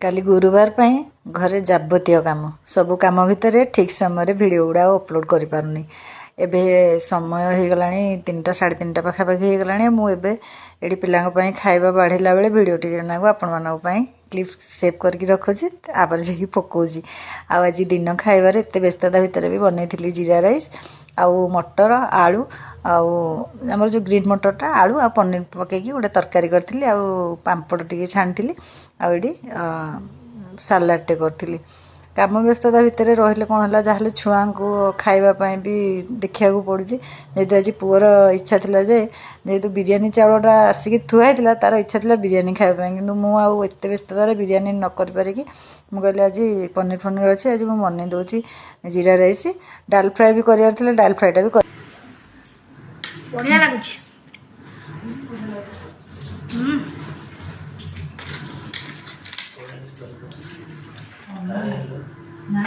काली गुरुवार पाई घरे जाबतीय काम सबू काम भितर ठीक समय भिडियो गुड़ा अपलोड कर पारुनी एबे समय हो गला 3टा 3:30 पाखापाखि हो गला मुझे ये पिला खाଇବା बाढ़ला बेले भिडियो टी आपण मान क्लिप सेव करके रखुची आपर जाकि पकाउची आज दिन खाइबार एत व्यस्तता भितर भी बनई जीरा राइस आउ मटर आलू आमर जो ग्रीन मटरटा आलू आ पनीर पकईकी गोटे तरकारी करी आउ पांपड़ टे छाणी आड़ी सालाडटे करी काम व्यस्तता भितर रही कौन है जहाँ छुआ को खावाई भी देखा पड़ी जेहेतु आज पुअर इच्छा था जेहेतु बिरियानी चाउलटा आसिक थुआई तार इच्छा था बिरियानी खावाई कि मुझे व्यस्ततार बिरियानी न करी मुझे आज पनीर फनीर अच्छे आज मुझे बन दूसरी जीरा राइस डाल फ्राए भी कर डाल फ्राएटा भी बढ़िया लगुच ना